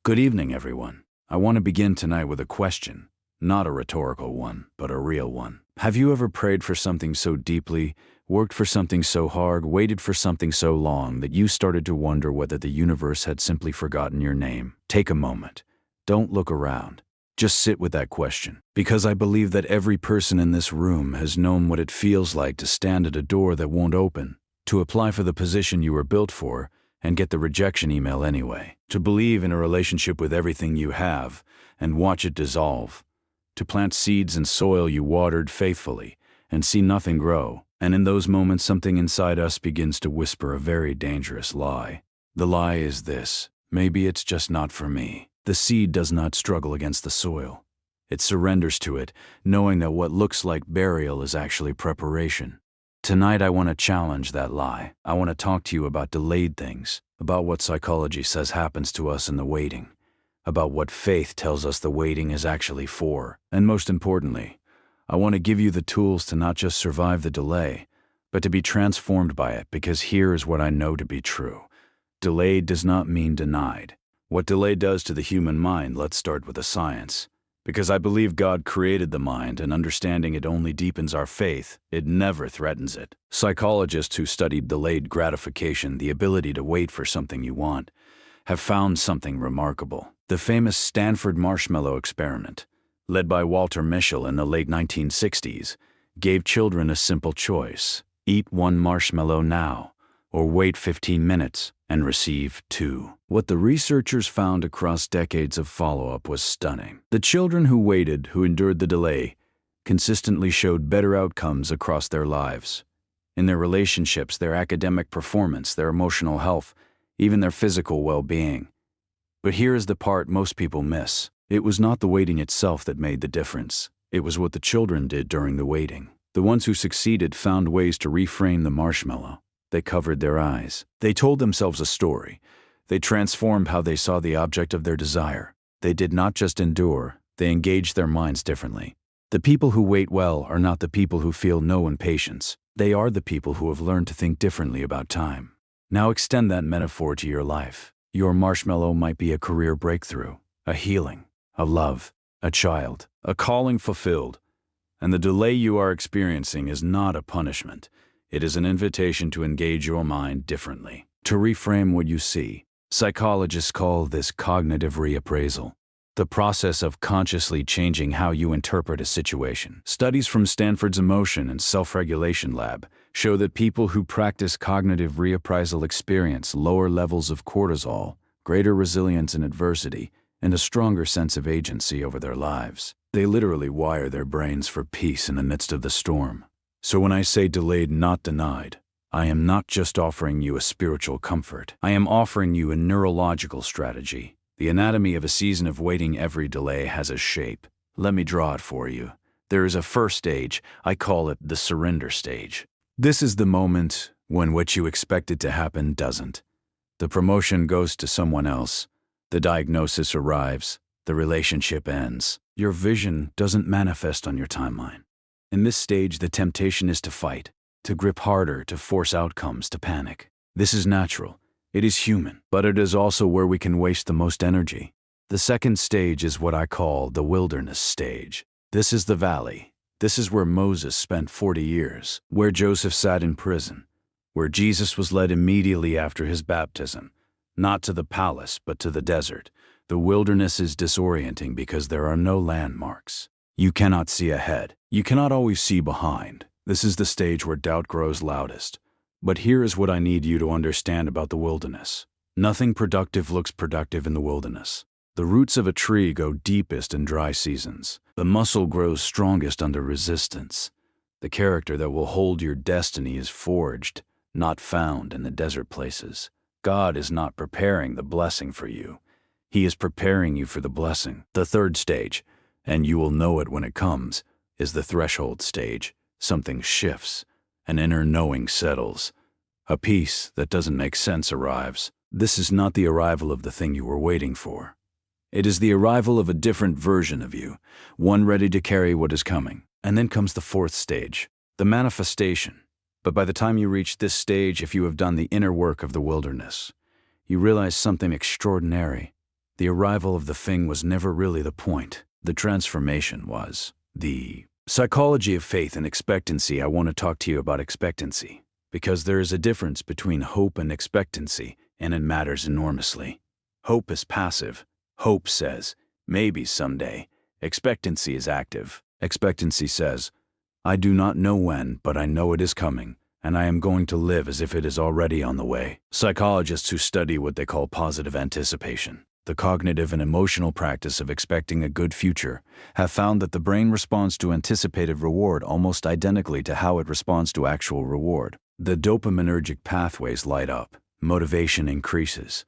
Good evening, everyone. I want to begin tonight with a question, not a rhetorical one, but a real one. Have you ever prayed for something so deeply, worked for something so hard, waited for something so long that you started to wonder whether the universe had simply forgotten your name? Take a moment. Don't look around. Just sit with that question, because I believe that every person in this room has known what it feels like to stand at a door that won't open, to apply for the position you were built for, and get the rejection email anyway. To believe in a relationship with everything you have and watch it dissolve. To plant seeds in soil you watered faithfully and see nothing grow. And in those moments, something inside us begins to whisper a very dangerous lie. The lie is this: maybe it's just not for me. The seed does not struggle against the soil. It surrenders to it, knowing that what looks like burial is actually preparation. Tonight I want to challenge that lie. I want to talk to you about delayed things, about what psychology says happens to us in the waiting, about what faith tells us the waiting is actually for, and most importantly, I want to give you the tools to not just survive the delay, but to be transformed by it, because here is what I know to be true. Delayed does not mean denied. What delay does to the human mind, let's start with the science. Because I believe God created the mind, and understanding it only deepens our faith. It never threatens it. Psychologists who studied delayed gratification, the ability to wait for something you want, have found something remarkable. The famous Stanford marshmallow experiment, led by Walter Mischel in the late 1960s, gave children a simple choice: eat one marshmallow now, or wait 15 minutes and receive 2. What the researchers found across decades of follow-up was stunning. The children who waited, who endured the delay, consistently showed better outcomes across their lives. In their relationships, their academic performance, their emotional health, even their physical well-being. But here is the part most people miss. It was not the waiting itself that made the difference. It was what the children did during the waiting. The ones who succeeded found ways to reframe the marshmallow. They covered their eyes. They told themselves a story. They transformed how they saw the object of their desire. They did not just endure, they engaged their minds differently. The people who wait well are not the people who feel no impatience. They are the people who have learned to think differently about time. Now extend that metaphor to your life. Your marshmallow might be a career breakthrough, a healing, a love, a child, a calling fulfilled. And the delay you are experiencing is not a punishment. It is an invitation to engage your mind differently, to reframe what you see. Psychologists call this cognitive reappraisal, the process of consciously changing how you interpret a situation. Studies from Stanford's Emotion and Self-Regulation Lab show that people who practice cognitive reappraisal experience lower levels of cortisol, greater resilience in adversity, and a stronger sense of agency over their lives. They literally wire their brains for peace in the midst of the storm. So when I say delayed, not denied, I am not just offering you a spiritual comfort. I am offering you a neurological strategy. The anatomy of a season of waiting. Every delay has a shape. Let me draw it for you. There is a first stage. I call it the surrender stage. This is the moment when what you expected to happen doesn't. The promotion goes to someone else. The diagnosis arrives. The relationship ends. Your vision doesn't manifest on your timeline. In this stage, the temptation is to fight, to grip harder, to force outcomes, to panic. This is natural. It is human, but it is also where we can waste the most energy. The second stage is what I call the wilderness stage. This is the valley. This is where Moses spent 40 years, where Joseph sat in prison, where Jesus was led immediately after his baptism, not to the palace, but to the desert. The wilderness is disorienting because there are no landmarks. You cannot see ahead. You cannot always see behind. This is the stage where doubt grows loudest. But here is what I need you to understand about the wilderness. Nothing productive looks productive in the wilderness. The roots of a tree go deepest in dry seasons. The muscle grows strongest under resistance. The character that will hold your destiny is forged, not found in the desert places. God is not preparing the blessing for you. He is preparing you for the blessing. The third stage, and you will know it when it comes, is the threshold stage. Something shifts. An inner knowing settles. A peace that doesn't make sense arrives. This is not the arrival of the thing you were waiting for. It is the arrival of a different version of you, one ready to carry what is coming. And then comes the fourth stage, the manifestation. But by the time you reach this stage, if you have done the inner work of the wilderness, you realize something extraordinary. The arrival of the thing was never really the point. The transformation was. The psychology of faith and expectancy. I want to talk to you about expectancy, because there is a difference between hope and expectancy, and it matters enormously. Hope is passive. Hope says, maybe someday. Expectancy is active. Expectancy says, I do not know when, but I know it is coming, and I am going to live as if it is already on the way. Psychologists who study what they call positive anticipation, the cognitive and emotional practice of expecting a good future, have found that the brain responds to anticipated reward almost identically to how it responds to actual reward. The dopaminergic pathways light up, motivation increases,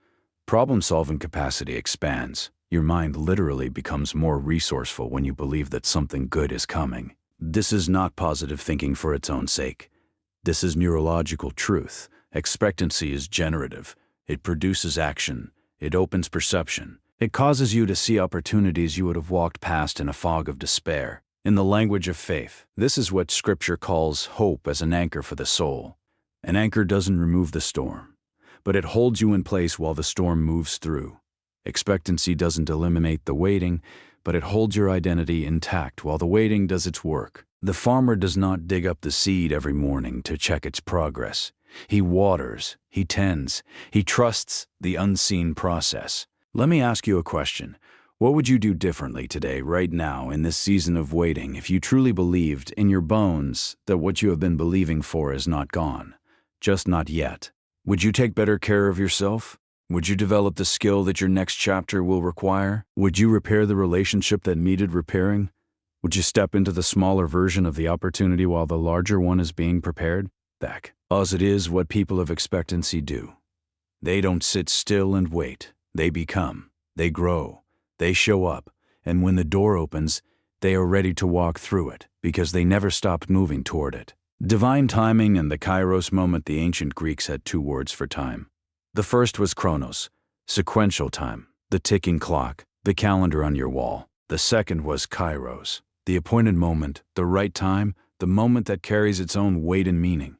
problem-solving capacity expands. Your mind literally becomes more resourceful when you believe that something good is coming. This is not positive thinking for its own sake. This is neurological truth. Expectancy is generative. It produces action. It opens perception. It causes you to see opportunities you would have walked past in a fog of despair. In the language of faith, this is what Scripture calls hope as an anchor for the soul. An anchor doesn't remove the storm, but it holds you in place while the storm moves through. Expectancy doesn't eliminate the waiting, but it holds your identity intact while the waiting does its work. The farmer does not dig up the seed every morning to check its progress. He waters, he tends, he trusts the unseen process. Let me ask you a question. What would you do differently today, right now, in this season of waiting, if you truly believed in your bones that what you have been believing for is not gone? Just not yet. Would you take better care of yourself? Would you develop the skill that your next chapter will require? Would you repair the relationship that needed repairing? Would you step into the smaller version of the opportunity while the larger one is being prepared? As it is what people of expectancy do. They don't sit still and wait. They become. They grow. They show up. And when the door opens, they are ready to walk through it because they never stopped moving toward it. Divine timing and the kairos moment. The ancient Greeks had two words for time. The first was chronos, sequential time, the ticking clock, the calendar on your wall. The second was kairos, the appointed moment, the right time, the moment that carries its own weight and meaning.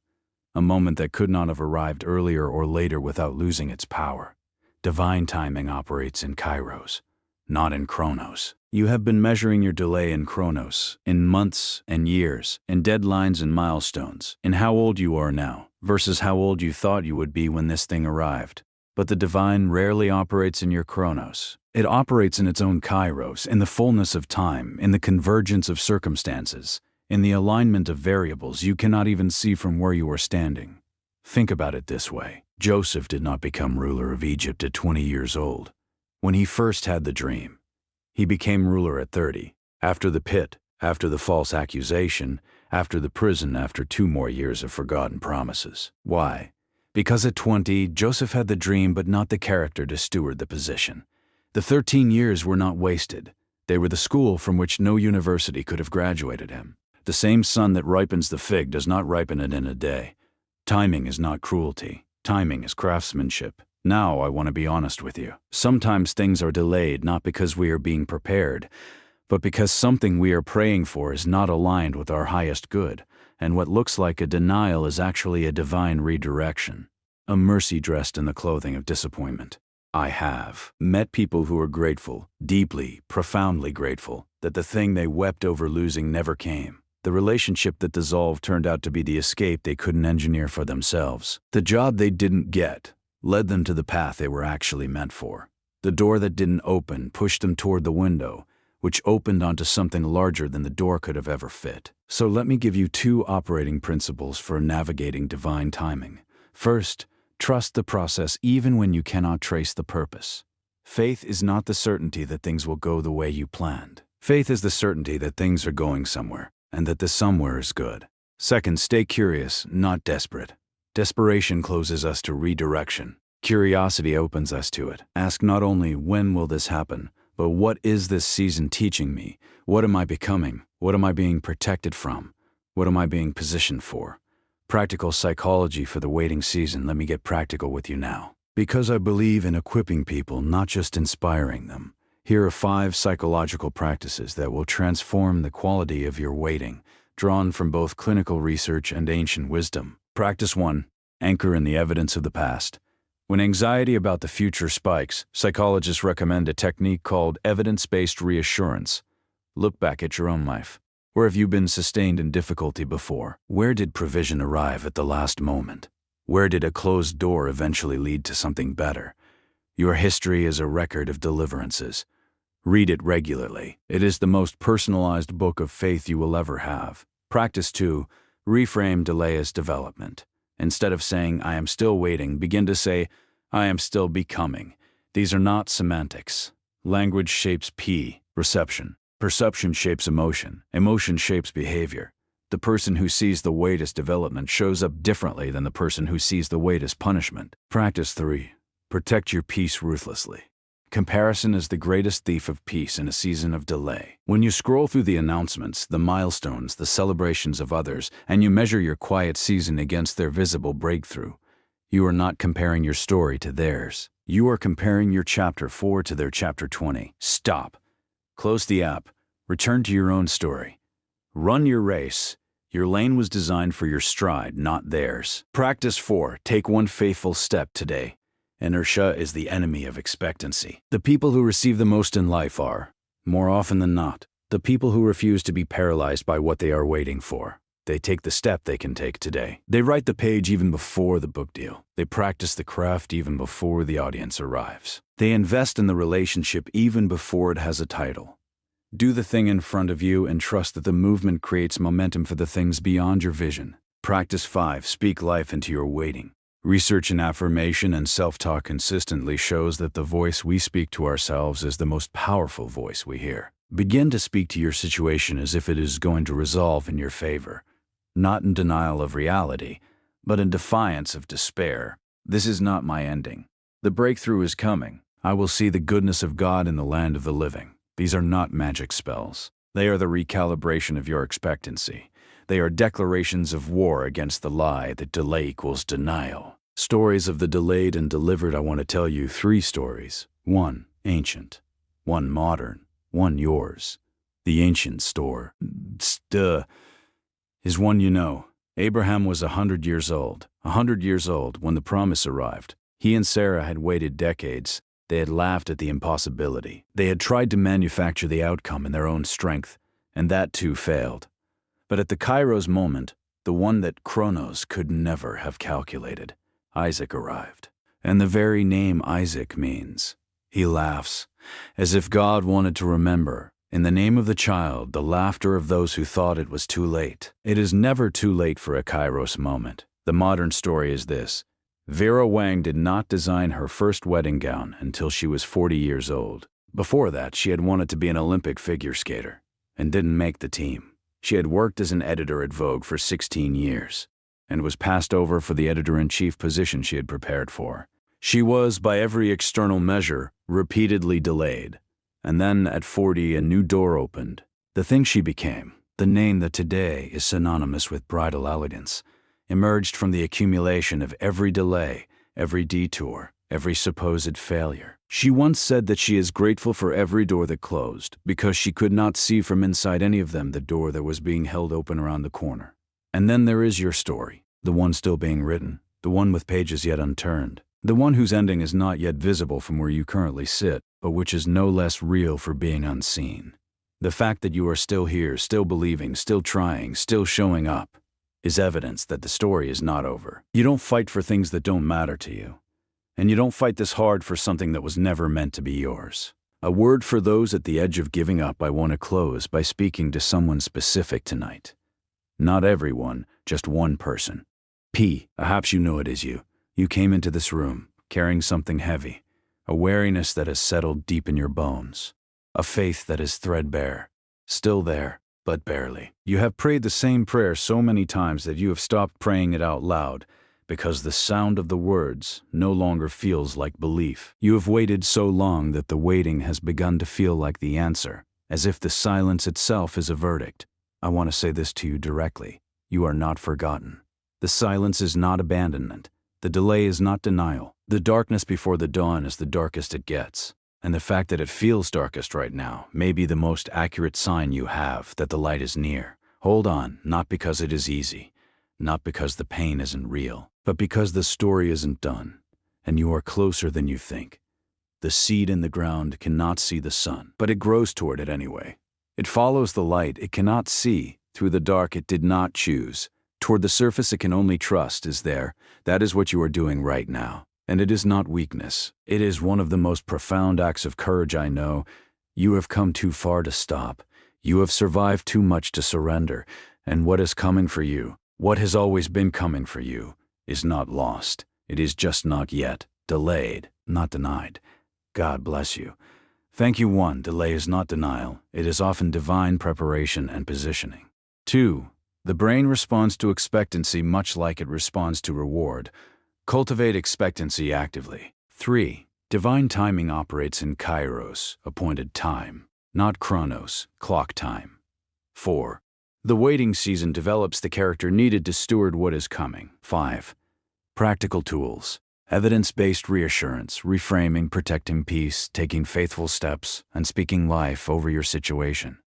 A moment that could not have arrived earlier or later without losing its power. Divine timing operates in kairos, not in chronos. You have been measuring your delay in chronos, in months and years, in deadlines and milestones, in how old you are now, versus how old you thought you would be when this thing arrived. But the divine rarely operates in your chronos. It operates in its own kairos, in the fullness of time, in the convergence of circumstances, in the alignment of variables you cannot even see from where you are standing. Think about it this way. Joseph did not become ruler of Egypt at 20 years old. When he first had the dream, he became ruler at 30, after the pit, after the false accusation, after the prison, after 2 more years of forgotten promises. Why? Because at 20, Joseph had the dream but not the character to steward the position. The 13 years were not wasted. They were the school from which no university could have graduated him. The same sun that ripens the fig does not ripen it in a day. Timing is not cruelty. Timing is craftsmanship. Now I want to be honest with you. Sometimes things are delayed not because we are being prepared, but because something we are praying for is not aligned with our highest good, and what looks like a denial is actually a divine redirection, a mercy dressed in the clothing of disappointment. I have met people who are grateful, deeply, profoundly grateful, that the thing they wept over losing never came. The relationship that dissolved turned out to be the escape they couldn't engineer for themselves. The job they didn't get led them to the path they were actually meant for. The door that didn't open pushed them toward the window, which opened onto something larger than the door could have ever fit. So let me give you 2 operating principles for navigating divine timing. First, trust the process even when you cannot trace the purpose. Faith is not the certainty that things will go the way you planned. Faith is the certainty that things are going somewhere, and that the somewhere is good. Second, stay curious, not desperate. Desperation closes us to redirection. Curiosity opens us to it. Ask not only when will this happen, but what is this season teaching me? What am I becoming? What am I being protected from? What am I being positioned for? Practical psychology for the waiting season. Let me get practical with you now. Because I believe in equipping people, not just inspiring them. Here are 5 psychological practices that will transform the quality of your waiting, drawn from both clinical research and ancient wisdom. Practice 1. Anchor in the evidence of the past. When anxiety about the future spikes, psychologists recommend a technique called evidence-based reassurance. Look back at your own life. Where have you been sustained in difficulty before? Where did provision arrive at the last moment? Where did a closed door eventually lead to something better? Your history is a record of deliverances. Read it regularly. It is the most personalized book of faith you will ever have. Practice 2. Reframe delay as development. Instead of saying, I am still waiting, begin to say, I am still becoming. These are not semantics. Language shapes reception. Perception shapes emotion. Emotion shapes behavior. The person who sees the wait as development shows up differently than the person who sees the wait as punishment. Practice 3. Protect your peace ruthlessly. Comparison is the greatest thief of peace in a season of delay. When you scroll through the announcements, the milestones, the celebrations of others, and you measure your quiet season against their visible breakthrough, you are not comparing your story to theirs. You are comparing your chapter 4 to their chapter 20. Stop. Close the app. Return to your own story. Run your race. Your lane was designed for your stride, not theirs. Practice 4. Take one faithful step today. Inertia is the enemy of expectancy. The people who receive the most in life are, more often than not, the people who refuse to be paralyzed by what they are waiting for. They take the step they can take today. They write the page even before the book deal. They practice the craft even before the audience arrives. They invest in the relationship even before it has a title. Do the thing in front of you and trust that the movement creates momentum for the things beyond your vision. Practice 5. Speak life into your waiting. Research in affirmation and self-talk consistently shows that the voice we speak to ourselves is the most powerful voice we hear. Begin to speak to your situation as if it is going to resolve in your favor, not in denial of reality, but in defiance of despair. This is not my ending. The breakthrough is coming. I will see the goodness of God in the land of the living. These are not magic spells. They are the recalibration of your expectancy. They are declarations of war against the lie that delay equals denial. Stories of the delayed and delivered. I want to tell you 3 stories. 1 ancient, 1 modern, 1 yours. The ancient story is one you know. Abraham was 100 years old. 100 years old when the promise arrived. He and Sarah had waited decades. They had laughed at the impossibility. They had tried to manufacture the outcome in their own strength, and that too failed. But at the Kairos moment, the one that Chronos could never have calculated, Isaac arrived. And the very name Isaac means. He laughs, as if God wanted to remember, in the name of the child, the laughter of those who thought it was too late. It is never too late for a Kairos moment. The modern story is this. Vera Wang did not design her first wedding gown until she was 40 years old. Before that, she had wanted to be an Olympic figure skater and didn't make the team. She had worked as an editor at Vogue for 16 years and was passed over for the editor-in-chief position she had prepared for. She was, by every external measure, repeatedly delayed. And then, at 40, a new door opened. The thing she became, the name that today is synonymous with bridal elegance, emerged from the accumulation of every delay, every detour, every supposed failure. She once said that she is grateful for every door that closed, because she could not see from inside any of them the door that was being held open around the corner. And then there is your story, the one still being written, the one with pages yet unturned, the one whose ending is not yet visible from where you currently sit, but which is no less real for being unseen. The fact that you are still here, still believing, still trying, still showing up, is evidence that the story is not over. You don't fight for things that don't matter to you. And you don't fight this hard for something that was never meant to be yours. A word for those at the edge of giving up. I want to close by speaking to someone specific tonight. Not everyone, just one person. Perhaps you know it is you. You came into this room, carrying something heavy, a wariness that has settled deep in your bones, a faith that is threadbare, still there, but barely. You have prayed the same prayer so many times that you have stopped praying it out loud, because the sound of the words no longer feels like belief. You have waited so long that the waiting has begun to feel like the answer, as if the silence itself is a verdict. I want to say this to you directly. You are not forgotten. The silence is not abandonment. The delay is not denial. The darkness before the dawn is the darkest it gets. And the fact that it feels darkest right now may be the most accurate sign you have that the light is near. Hold on, not because it is easy, not because the pain isn't real, but because the story isn't done. and you are closer than you think. The seed in the ground cannot see the sun, but it grows toward it anyway. It follows the light it cannot see, through the dark it did not choose. Toward the surface it can only trust is there. That is what you are doing right now. And it is not weakness. It is one of the most profound acts of courage I know. You have come too far to stop. You have survived too much to surrender. And what is coming for you, what has always been coming for you, is not lost. It is just not yet. Delayed, not denied. God bless you. Thank you. 1. Delay is not denial. It is often divine preparation and positioning. 2. The brain responds to expectancy much like it responds to reward. Cultivate expectancy actively. 3. Divine timing operates in kairos, appointed time, not chronos, clock time. 4. The waiting season develops the character needed to steward what is coming. 5. Practical tools. Evidence-based reassurance, reframing, protecting peace, taking faithful steps, and speaking life over your situation.